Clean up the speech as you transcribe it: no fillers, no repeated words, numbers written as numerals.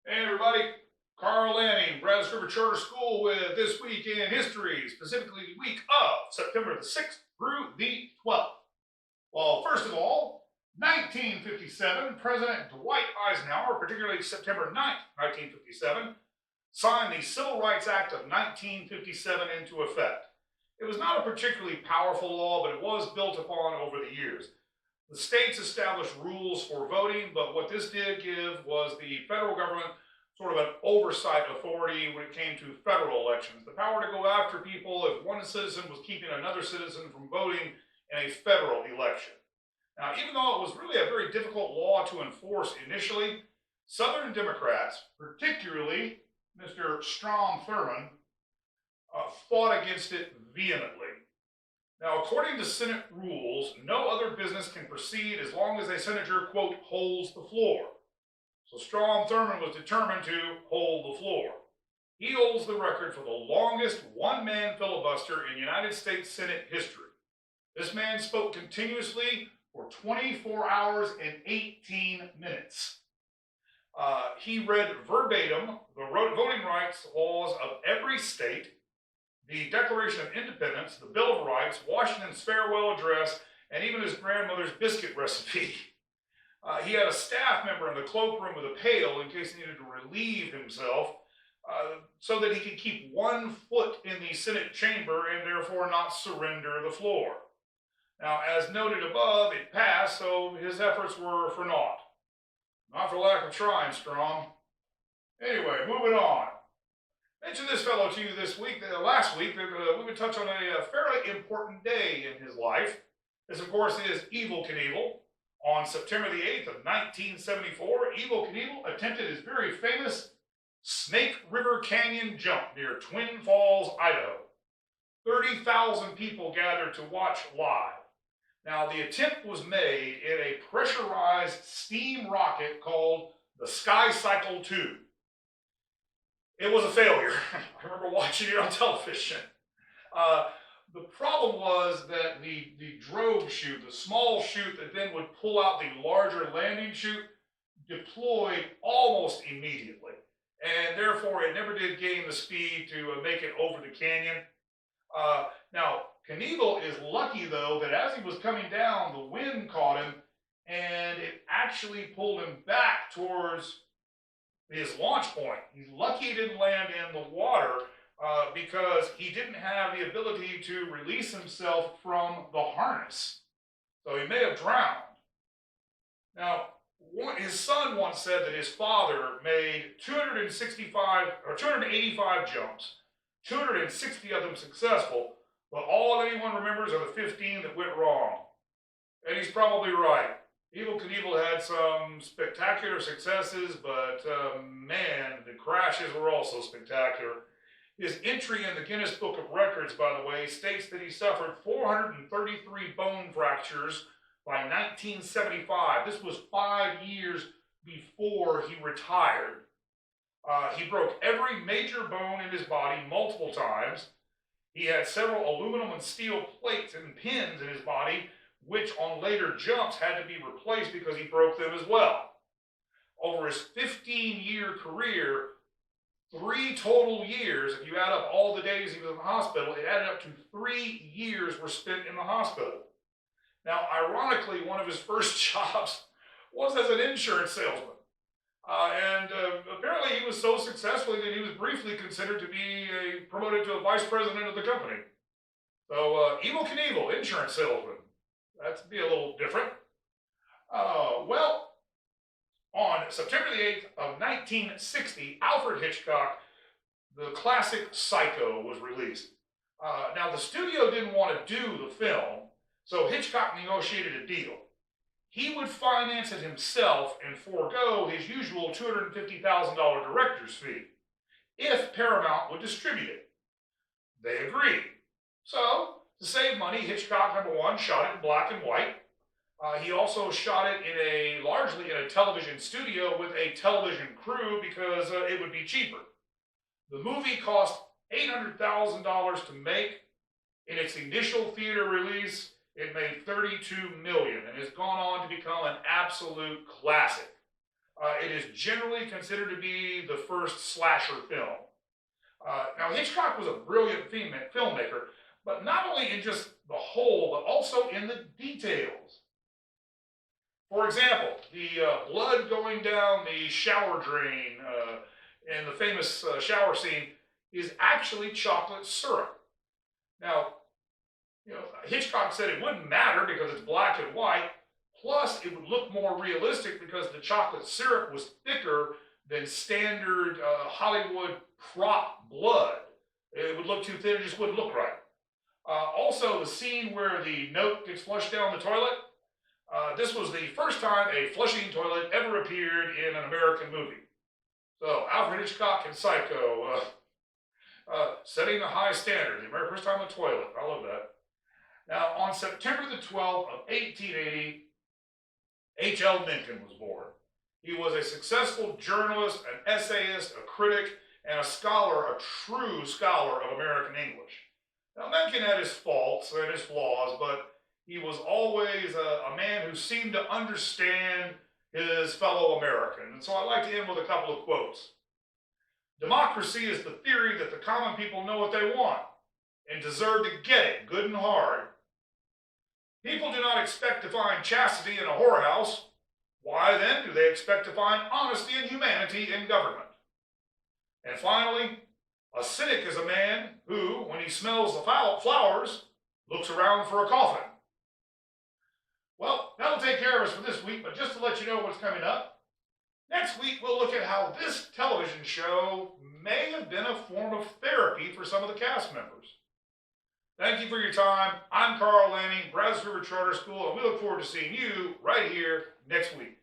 Hey everybody, Carl Lanning, Brazos River Charter School with This Week in History, specifically the week of September the 6th through the 12th. Well, first of all, 1957, President Dwight Eisenhower, particularly September 9th, 1957, signed the Civil Rights Act of 1957 into effect. It was not a particularly powerful law, but it was built upon over the years. The states established rules for voting, but what this did give was the federal government sort of an oversight authority when it came to federal elections. The power to go after people if one citizen was keeping another citizen from voting in a federal election. Now, even though it was really a very difficult law to enforce initially, Southern Democrats, particularly Mr. Strom Thurmond, fought against it vehemently. Now, according to Senate rules, no other business can proceed as long as a senator, quote, holds the floor. So Strom Thurmond was determined to hold the floor. He holds the record for the longest one-man filibuster in United States Senate history. This man spoke continuously for 24 hours and 18 minutes. He read verbatim the voting rights laws of every state, the Declaration of Independence, the Bill of Rights, Washington's farewell address, and even his grandmother's biscuit recipe. He had a staff member in the cloakroom with a pail in case he needed to relieve himself, so that he could keep 1 foot in the Senate chamber and therefore not surrender the floor. Now, as noted above, it passed, so his efforts were for naught. Not for lack of trying, Strom. Anyway, moving on. Mentioned this fellow to you last week. We would touch on a fairly important day in his life. This, of course, is Evel Knievel. On September the 8th of 1974, Evel Knievel attempted his very famous Snake River Canyon jump near Twin Falls, Idaho. 30,000 people gathered to watch live. Now, the attempt was made in a pressurized steam rocket called the Sky Cycle 2. It was a failure. I remember watching it on television. The problem was that the drogue chute, the small chute that then would pull out the larger landing chute, deployed almost immediately. And therefore, it never did gain the speed to make it over the canyon. Now, Knievel is lucky, though, that as he was coming down, the wind caught him, and it actually pulled him back towards his launch point. He's lucky he didn't land in the water because he didn't have the ability to release himself from the harness. So he may have drowned. Now, his son once said that his father made 285 jumps, 260 of them successful, but all anyone remembers are the 15 that went wrong. And he's probably right. Evel Knievel had some spectacular successes, but man, the crashes were also spectacular. His entry in the Guinness Book of Records, by the way, states that he suffered 433 bone fractures by 1975. This was 5 years before he retired. He broke every major bone in his body multiple times. He had several aluminum and steel plates and pins in his body, which on later jumps had to be replaced because he broke them as well. Over his 15-year career, 3 total years, if you add up all the days he was in the hospital, it added up to 3 years were spent in the hospital. Now, ironically, one of his first jobs was as an insurance salesman. Apparently he was so successful that he was briefly considered to be promoted to a vice president of the company. So, Evel Knievel, insurance salesman. That'd be a little different. Well, on September the 8th of 1960, Alfred Hitchcock, the classic Psycho, was released. Now, the studio didn't want to do the film, so Hitchcock negotiated a deal. He would finance it himself and forego his usual $250,000 director's fee if Paramount would distribute it. They agreed. So, to save money, Hitchcock, number one, shot it in black and white. He also shot it largely in a television studio with a television crew because it would be cheaper. The movie cost $800,000 to make. In its initial theater release, it made $32 million and has gone on to become an absolute classic. It is generally considered to be the first slasher film. Now, Hitchcock was a brilliant filmmaker, but not only in just the whole, but also in the details. For example, the blood going down the shower drain in the famous shower scene is actually chocolate syrup. Now, Hitchcock said it wouldn't matter because it's black and white. Plus, it would look more realistic because the chocolate syrup was thicker than standard Hollywood prop blood. It would look too thin, it just wouldn't look right. Also, the scene where the note gets flushed down the toilet, this was the first time a flushing toilet ever appeared in an American movie. So, Alfred Hitchcock and Psycho, setting a high standard. The very first time a toilet. I love that. Now, on September the 12th of 1880, H.L. Minton was born. He was a successful journalist, an essayist, a critic, and a scholar, a true scholar of American English. Now, Mencken had his faults and his flaws, but he was always a man who seemed to understand his fellow Americans. And so I like to end with a couple of quotes. Democracy is the theory that the common people know what they want and deserve to get it good and hard. People do not expect to find chastity in a whorehouse. Why then do they expect to find honesty and humanity in government? And finally, a cynic is a man who, when he smells the flowers, looks around for a coffin. Well, that'll take care of us for this week, but just to let you know what's coming up, next week we'll look at how this television show may have been a form of therapy for some of the cast members. Thank you for your time. I'm Carl Lanning, Brazos River Charter School, and we look forward to seeing you right here next week.